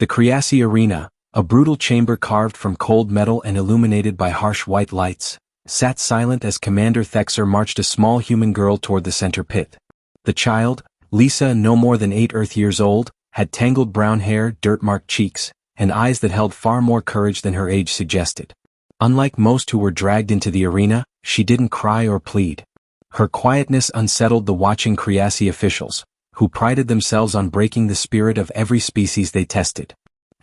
The Creasy Arena, a brutal chamber carved from cold metal and illuminated by harsh white lights, sat silent as Commander Thexer marched a small human girl toward the center pit. The child, Lisa, no more than 8 Earth years old, had tangled brown hair, dirt-marked cheeks, and eyes that held far more courage than her age suggested. Unlike most who were dragged into the arena, she didn't cry or plead. Her quietness unsettled the watching Creasy officials, who prided themselves on breaking the spirit of every species they tested.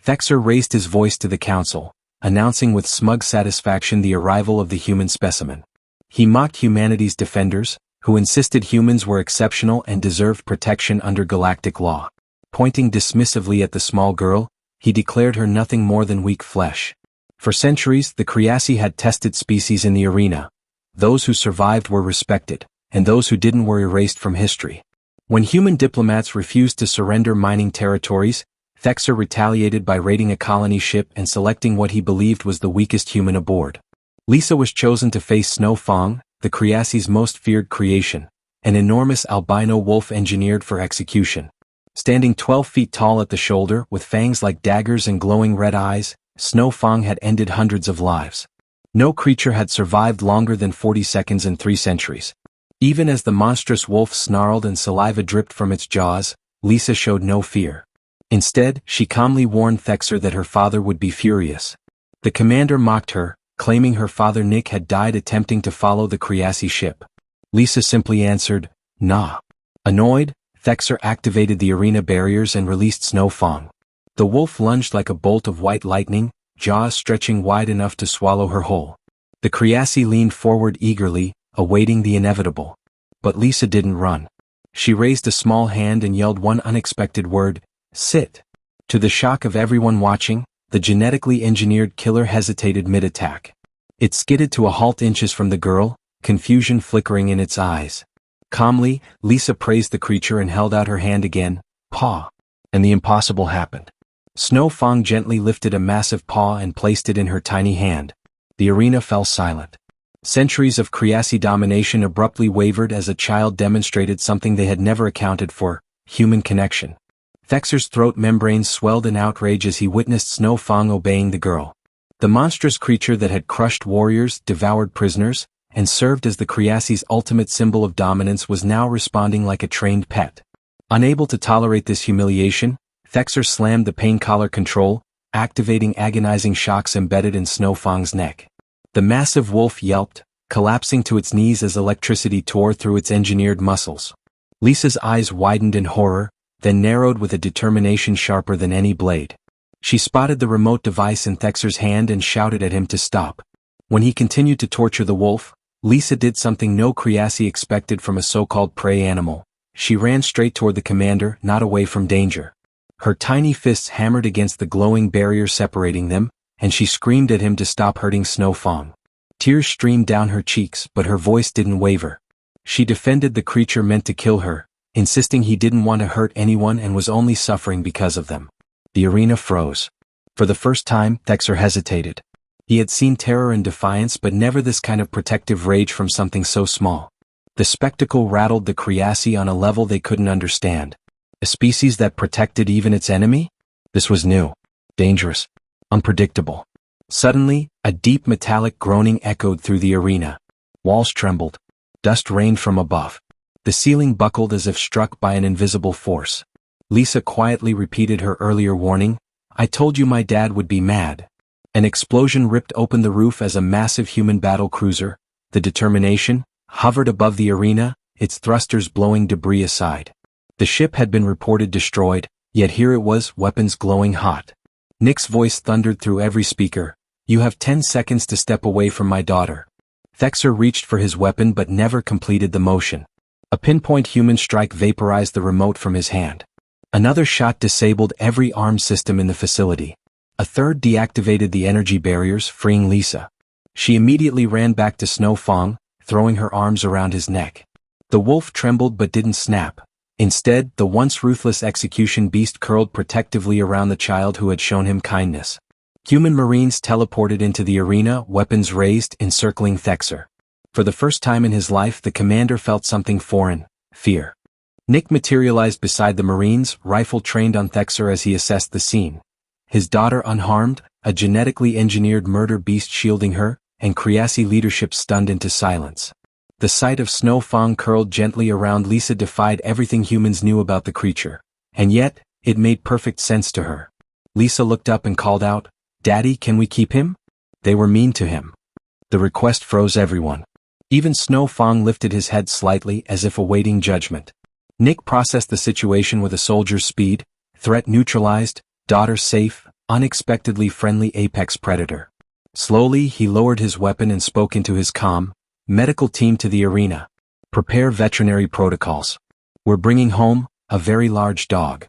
Thexer raised his voice to the council, announcing with smug satisfaction the arrival of the human specimen. He mocked humanity's defenders, who insisted humans were exceptional and deserved protection under galactic law. Pointing dismissively at the small girl, he declared her nothing more than weak flesh. For centuries, the Creasy had tested species in the arena. Those who survived were respected, and those who didn't were erased from history. When human diplomats refused to surrender mining territories, Thexer retaliated by raiding a colony ship and selecting what he believed was the weakest human aboard. Lisa was chosen to face Snow Fong, the Creasy's most feared creation, an enormous albino wolf engineered for execution. Standing 12 feet tall at the shoulder with fangs like daggers and glowing red eyes, Snow Fong had ended hundreds of lives. No creature had survived longer than 40 seconds in 3 centuries. Even as the monstrous wolf snarled and saliva dripped from its jaws, Lisa showed no fear. Instead, she calmly warned Thexer that her father would be furious. The commander mocked her, claiming her father Nick had died attempting to follow the Creasy ship. Lisa simply answered, "Nah." Annoyed, Thexer activated the arena barriers and released Snow Fong. The wolf lunged like a bolt of white lightning, jaws stretching wide enough to swallow her whole. The Creasy leaned forward eagerly, awaiting the inevitable. But Lisa didn't run. She raised a small hand and yelled one unexpected word, "Sit." To the shock of everyone watching, the genetically engineered killer hesitated mid-attack. It skidded to a halt inches from the girl, confusion flickering in its eyes. Calmly, Lisa praised the creature and held out her hand again, "Paw." And the impossible happened. Snow Fong gently lifted a massive paw and placed it in her tiny hand. The arena fell silent. Centuries of Creasy domination abruptly wavered as a child demonstrated something they had never accounted for, human connection. Thexer's throat membranes swelled in outrage as he witnessed Snow Fong obeying the girl. The monstrous creature that had crushed warriors, devoured prisoners, and served as the Creasy's ultimate symbol of dominance was now responding like a trained pet. Unable to tolerate this humiliation, Thexer slammed the pain collar control, activating agonizing shocks embedded in Snow Fong's neck. The massive wolf yelped, collapsing to its knees as electricity tore through its engineered muscles. Lisa's eyes widened in horror, then narrowed with a determination sharper than any blade. She spotted the remote device in Thexer's hand and shouted at him to stop. When he continued to torture the wolf, Lisa did something no Creasy expected from a so-called prey animal. She ran straight toward the commander, not away from danger. Her tiny fists hammered against the glowing barrier separating them, and she screamed at him to stop hurting Snow Fong. Tears streamed down her cheeks, but her voice didn't waver. She defended the creature meant to kill her, insisting he didn't want to hurt anyone and was only suffering because of them. The arena froze. For the first time, Thexer hesitated. He had seen terror and defiance but never this kind of protective rage from something so small. The spectacle rattled the Creasy on a level they couldn't understand. A species that protected even its enemy? This was new, dangerous, unpredictable. Suddenly, a deep metallic groaning echoed through the arena. Walls trembled. Dust rained from above. The ceiling buckled as if struck by an invisible force. Lisa quietly repeated her earlier warning, "I told you my dad would be mad." An explosion ripped open the roof as a massive human battle cruiser, the Determination, hovered above the arena, its thrusters blowing debris aside. The ship had been reported destroyed, yet here it was, weapons glowing hot. Nick's voice thundered through every speaker, "You have 10 seconds to step away from my daughter." Thexer reached for his weapon but never completed the motion. A pinpoint human strike vaporized the remote from his hand. Another shot disabled every armed system in the facility. A third deactivated the energy barriers, freeing Lisa. She immediately ran back to Snow Fong, throwing her arms around his neck. The wolf trembled but didn't snap. Instead, the once ruthless execution beast curled protectively around the child who had shown him kindness. Human Marines teleported into the arena, weapons raised, encircling Thexer. For the first time in his life, the commander felt something foreign, fear. Nick materialized beside the Marines, rifle trained on Thexer as he assessed the scene. his daughter unharmed, a genetically engineered murder beast shielding her, and Kriasi leadership stunned into silence. The sight of Snow Fang curled gently around Lisa defied everything humans knew about the creature. And yet, it made perfect sense to her. Lisa looked up and called out, "Daddy, can we keep him?" They were mean to him. The request froze everyone. Even Snow Fang lifted his head slightly as if awaiting judgment. Nick processed the situation with a soldier's speed, threat neutralized, daughter safe, unexpectedly friendly apex predator. Slowly he lowered his weapon and spoke into his comm, "Medical team to the arena. Prepare veterinary protocols. We're bringing home a very large dog."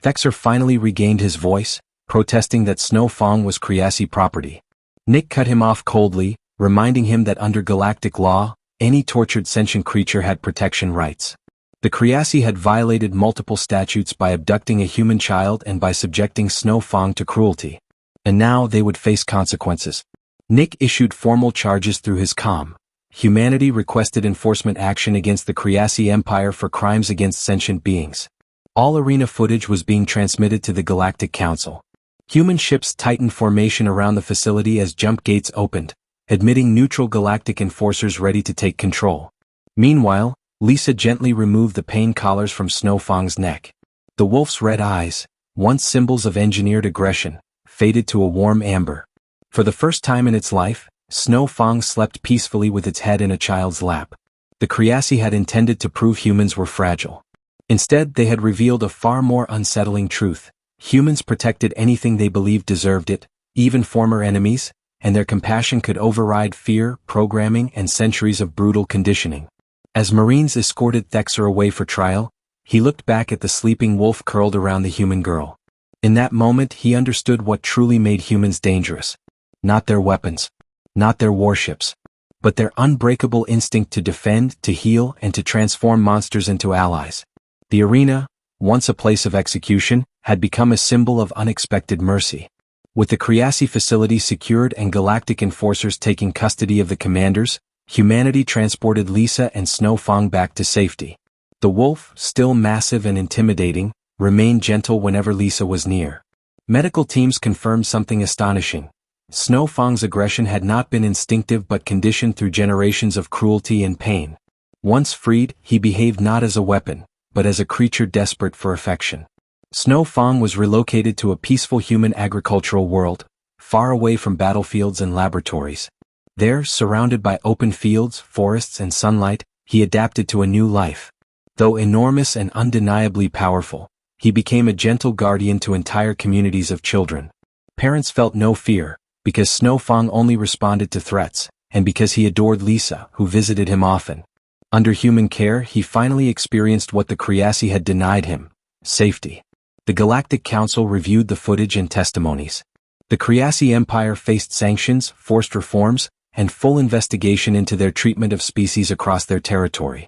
Thexer finally regained his voice, protesting that Snow Fang was Kriasi property. Nick cut him off coldly, reminding him that under Galactic law, any tortured sentient creature had protection rights. The Kriasi had violated multiple statutes by abducting a human child and by subjecting Snow Fang to cruelty. And now they would face consequences. Nick issued formal charges through his comm. Humanity requested enforcement action against the Kriasi Empire for crimes against sentient beings. All arena footage was being transmitted to the Galactic Council. Human ships tightened formation around the facility as jump gates opened, admitting neutral galactic enforcers ready to take control. Meanwhile, Lisa gently removed the pain collars from Snow Fang's neck. The wolf's red eyes, once symbols of engineered aggression, faded to a warm amber. For the first time in its life, Snow Fang slept peacefully with its head in a child's lap. The Kriasi had intended to prove humans were fragile. Instead, they had revealed a far more unsettling truth. Humans protected anything they believed deserved it, even former enemies, and their compassion could override fear, programming, and centuries of brutal conditioning. As Marines escorted Thexer away for trial, he looked back at the sleeping wolf curled around the human girl. In that moment he understood what truly made humans dangerous. Not their weapons. Not their warships. But their unbreakable instinct to defend, to heal, and to transform monsters into allies. The arena, once a place of execution, had become a symbol of unexpected mercy. With the Kriasi facility secured and galactic enforcers taking custody of the commanders, humanity transported Lisa and Snow Fang back to safety. The wolf, still massive and intimidating, remained gentle whenever Lisa was near. Medical teams confirmed something astonishing. Snow Fang's aggression had not been instinctive but conditioned through generations of cruelty and pain. Once freed, he behaved not as a weapon, but as a creature desperate for affection. Snow Fang was relocated to a peaceful human agricultural world, far away from battlefields and laboratories. There, surrounded by open fields, forests, and sunlight, he adapted to a new life. Though enormous and undeniably powerful, he became a gentle guardian to entire communities of children. Parents felt no fear, because Snow Fang only responded to threats, and because he adored Lisa, who visited him often. Under human care, he finally experienced what the Kriasi had denied him: safety. The Galactic Council reviewed the footage and testimonies. The Kriasi Empire faced sanctions, forced reforms, and full investigation into their treatment of species across their territory.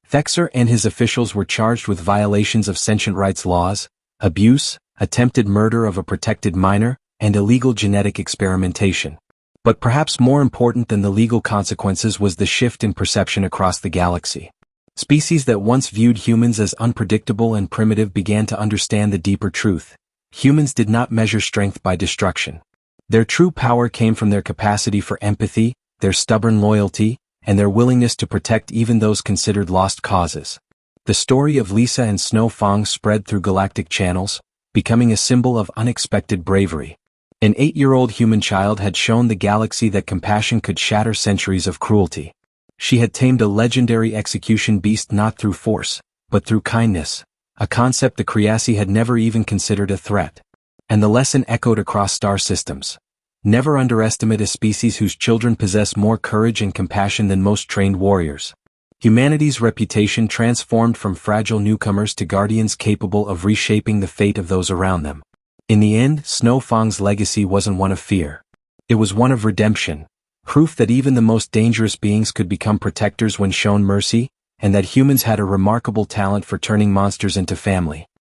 Thexer and his officials were charged with violations of sentient rights laws, abuse, attempted murder of a protected minor, and illegal genetic experimentation. But perhaps more important than the legal consequences was the shift in perception across the galaxy. Species that once viewed humans as unpredictable and primitive began to understand the deeper truth. Humans did not measure strength by destruction. Their true power came from their capacity for empathy, their stubborn loyalty, and their willingness to protect even those considered lost causes. The story of Lisa and Snow Fang spread through galactic channels, becoming a symbol of unexpected bravery. An 8-year-old human child had shown the galaxy that compassion could shatter centuries of cruelty. She had tamed a legendary execution beast not through force, but through kindness, a concept the Kriasi had never even considered a threat. And the lesson echoed across star systems. Never underestimate a species whose children possess more courage and compassion than most trained warriors. Humanity's reputation transformed from fragile newcomers to guardians capable of reshaping the fate of those around them. In the end, Snow Fang's legacy wasn't one of fear. It was one of redemption, proof that even the most dangerous beings could become protectors when shown mercy, and that humans had a remarkable talent for turning monsters into family.